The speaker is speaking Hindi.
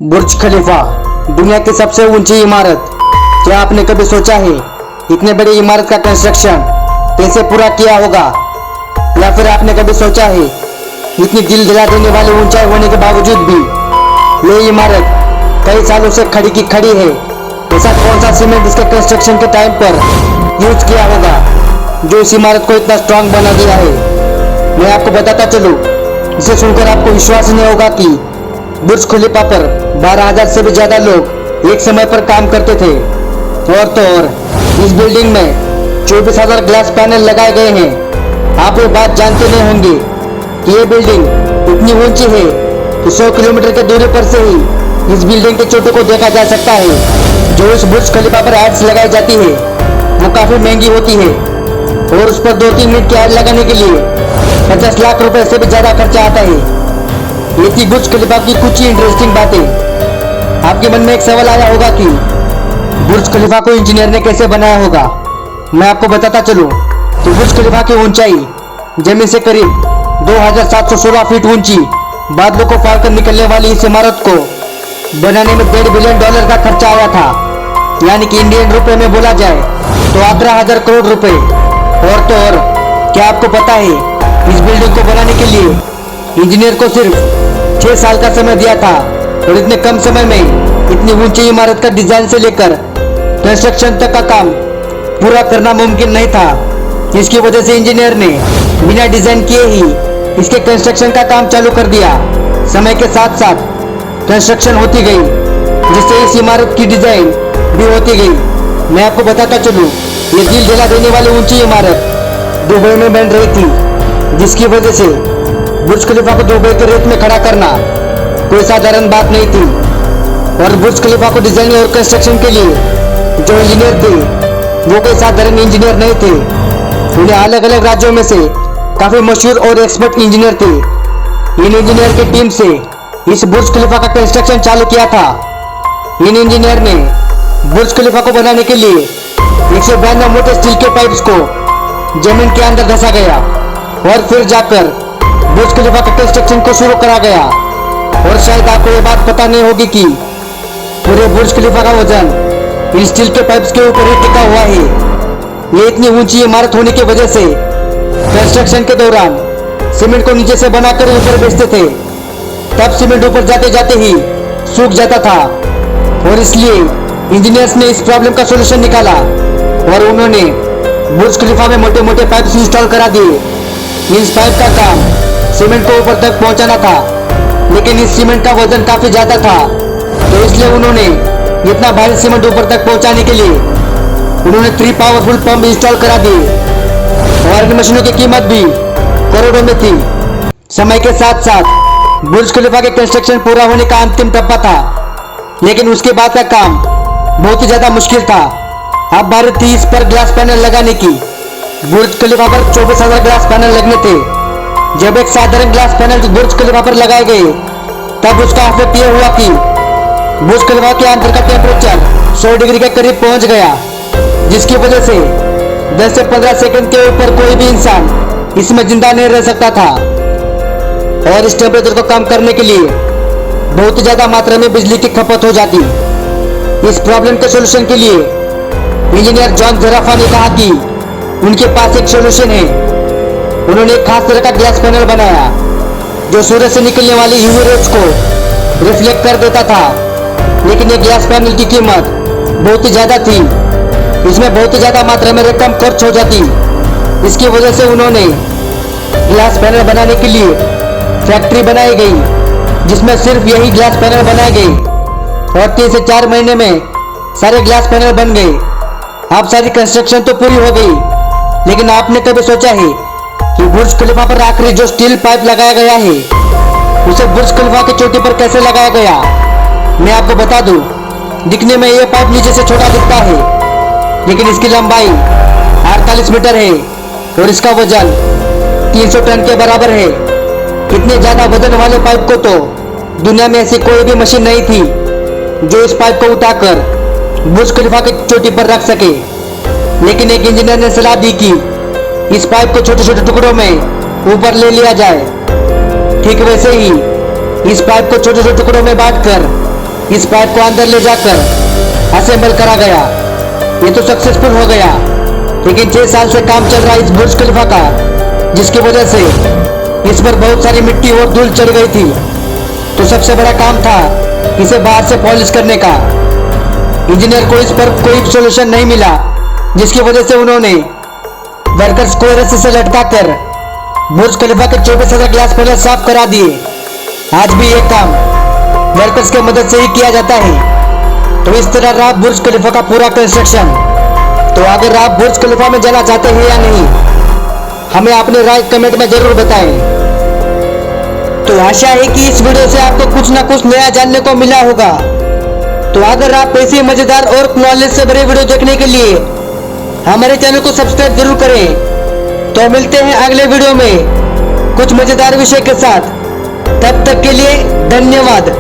बुर्ज खलीफा दुनिया की सबसे ऊंची इमारत। क्या आपने कभी सोचा है इतने बड़ी इमारत का कंस्ट्रक्शन कैसे पूरा किया होगा? या फिर आपने कभी सोचा है इतनी दिल दिला देने वाली ऊंचाई होने के बावजूद भी ये इमारत कई सालों से खड़ी की खड़ी है? ऐसा कौन सा सीमेंट इसके कंस्ट्रक्शन के टाइम पर यूज किया होगा जो इस इमारत को इतना स्ट्रांग बना दिया है? मैं आपको बताता चलूं, इसे सुनकर आपको विश्वास नहीं होगा कि बुर्ज खलीफा पर 12,000 से भी ज्यादा लोग एक समय पर काम करते थे। और तो और इस बिल्डिंग में 24,000 ग्लास पैनल लगाए गए हैं। आप ये बात जानते नहीं होंगे कि ये बिल्डिंग इतनी ऊंची है कि 100 किलोमीटर की दूरी पर से ही इस बिल्डिंग के चोटी को देखा जा सकता है। जो इस बुर्ज खलीफा पर एड्स लगाई जाती है वो काफी महंगी होती है और उस पर 2-3 मिनट की एड लगाने के लिए 50 लाख रुपए से भी ज्यादा खर्चा आता है। ये थी बुर्ज खलीफा की कुछ ही इंटरेस्टिंग बातें। आपके मन में एक सवाल आया होगा कि बुर्ज खलीफा को इंजीनियर ने कैसे बनाया होगा। मैं आपको बताता चलूं तो बुर्ज खलीफा की ऊंचाई जमीन से करीब 2,716 फीट ऊंची बादलों को फाड़ कर निकलने वाली इस इमारत को बनाने में $1.5 बिलियन का खर्चा आया था। यानी कि इंडियन रुपए में बोला जाए तो 11,000 करोड़ रुपए। और तो और क्या आपको पता है इस बिल्डिंग को बनाने के लिए इंजीनियर को सिर्फ 6 साल का समय दिया था और इतने कम समय में इतनी ऊंची इमारत का डिजाइन से लेकर कंस्ट्रक्शन तक का काम पूरा करना मुमकिन नहीं था। इसकी वजह से इंजीनियर ने बिना डिजाइन किए ही इसके कंस्ट्रक्शन का काम चालू कर दिया। समय के साथ साथ कंस्ट्रक्शन होती गई जिससे इस इमारत की डिजाइन भी होती गई। मैं आपको बताता चलूं, ये दिल जला देने वाली ऊंची इमारत दुबई में बन रही थी, जिसकी वजह से बुर्ज खलीफा को दुबई के रेत में खड़ा करना कोई साधारण बात नहीं थी। और बुर्ज खलीफा को डिजाइन और कंस्ट्रक्शन के लिए जो इंजीनियर थे वो कोई साधारण इंजीनियर नहीं थे। उन्हें अलग अलग राज्यों में से काफी मशहूर और एक्सपर्ट इंजीनियर थे। इन इंजीनियर की टीम से इस बुर्ज खलीफा का कंस्ट्रक्शन चालू किया था। इन इंजीनियर ने बुर्ज खलीफा को बनाने के लिए 192 मोटे स्टील के पाइप्स को जमीन के अंदर धंसा गया और फिर जाकर बुर्ज खलीफा के कंस्ट्रक्शन को शुरू करा गया। और शायद आपको ये बात पता नहीं होगी कि पूरे बुर्ज खलीफा का वजन इन स्टील के पाइप्स के ऊपर ही टिका हुआ है। ये इतनी ऊंची इमारत होने की वजह से कंस्ट्रक्शन के दौरान सीमेंट को नीचे से बनाकर ऊपर बेचते थे। तब सीमेंट ऊपर जाते जाते ही सूख जाता था और इसलिए इंजीनियर्स ने इस प्रॉब्लम का सॉल्यूशन निकाला और उन्होंने बुर्ज खलीफा में मोटे मोटे पाइप्स इंस्टॉल करा दिए। इस पाइप का काम सीमेंट को ऊपर तक पहुंचाना था, लेकिन इस सीमेंट का वजन काफी ज्यादा था, तो इसलिए उन्होंने इतना भारी सीमेंट ऊपर तक पहुंचाने के लिए उन्होंने 3 पावरफुल पंप इंस्टॉल करा दिए। और इन मशीनों की कीमत भी करोड़ों में थी। समय के साथ साथ बुर्ज खलीफा के कंस्ट्रक्शन पूरा होने का अंतिम टप्पा था, लेकिन उसके बाद का काम बहुत ही ज्यादा मुश्किल था। अब बारी थी इस पर ग्लास पैनल लगाने की। बुर्ज खलीफा पर 24,000 ग्लास पैनल लगने थे। जब एक साधारण ग्लास पैनल बुर्ज खलीफा पर लगाए गए तब उसका इफेक्ट यह हुआ कि बुर्ज खलीफा के अंदर का टेम्परेचर 100 डिग्री के करीब पहुंच गया, जिसकी वजह से 10 से 15 सेकंड के ऊपर कोई भी इंसान इसमें जिंदा नहीं रह सकता था। और इस टेम्परेचर को कम करने के लिए बहुत ही ज्यादा मात्रा में बिजली की खपत हो जाती। इस प्रॉब्लम के सॉल्यूशन के लिए इंजीनियर जॉन ज़राफा ने कहा कि उनके पास एक सॉल्यूशन है। उन्होंने एक खास तरह का ग्लास पैनल बनाया जो सूरज से निकलने वाली यूवी रेज को रिफ्लेक्ट कर देता था, लेकिन ये ग्लास पैनल की कीमत बहुत ही ज्यादा थी। इसमें बहुत ही ज्यादा मात्रा में रकम खर्च हो जाती। इसकी वजह से उन्होंने ग्लास पैनल बनाने के लिए फैक्ट्री बनाई गई जिसमें सिर्फ यही ग्लास पैनल बनाए गए और 3 से 4 महीने में सारे ग्लास पैनल बन गए। अब सारी कंस्ट्रक्शन तो पूरी हो गई, लेकिन आपने कभी सोचा है कि बुर्ज खलीफा पर आखिरी जो स्टील पाइप लगाया गया है उसे बुर्ज खलीफा की चोटी पर कैसे लगाया गया? मैं आपको बता दूं, दिखने में यह पाइप नीचे से छोटा दिखता है, लेकिन इसकी लंबाई 48 मीटर है और इसका वजन 300 टन के बराबर है। इतने ज्यादा वजन वाले पाइप को तो दुनिया में ऐसी कोई भी मशीन नहीं थी जो इस पाइप को उठाकर बुर्ज खलीफा की चोटी पर रख सके। लेकिन एक इंजीनियर ने सलाह दी कि इस पाइप को छोटे छोटे टुकड़ों में ऊपर ले लिया जाए। ठीक वैसे ही इस पाइप को छोटे छोटे टुकड़ों में बांटकर इस पाइप को अंदर ले जाकर असेंबल करा गया। ये तो सक्सेसफुल हो गया, लेकिन 6 साल से काम चल रहा है इस बुर्ज खलीफा का, जिसकी वजह से इस पर बहुत सारी मिट्टी और धूल चढ़ गई थी। तो सबसे बड़ा काम था इसे बाहर से पॉलिश करने का। इंजीनियर को इस पर कोई सोल्यूशन नहीं मिला, जिसकी वजह से उन्होंने वर्कर्स को रस्सी से लटकाकर बुर्ज खलीफा के 24,000 ग्लास पैनल साफ करा दिए। आज भी ये काम वर्कर्स की मदद से ही किया जाता है। तो इस तरह रहा बुर्ज खलीफा का पूरा कंस्ट्रक्शन। तो अगर आप बुर्ज खलीफा में जाना चाहते हैं या नहीं, हमें अपनी राय कमेंट में जरूर बताएं। तो आशा है कि इस वीडियो से आपको कुछ ना कुछ नया जानने को मिला होगा। तो अगर आप ऐसे मजेदार और नॉलेज से भरे वीडियो देखने के लिए हमारे चैनल को सब्सक्राइब जरूर करें। तो मिलते हैं अगले वीडियो में कुछ मजेदार विषय के साथ। तब तक के लिए धन्यवाद।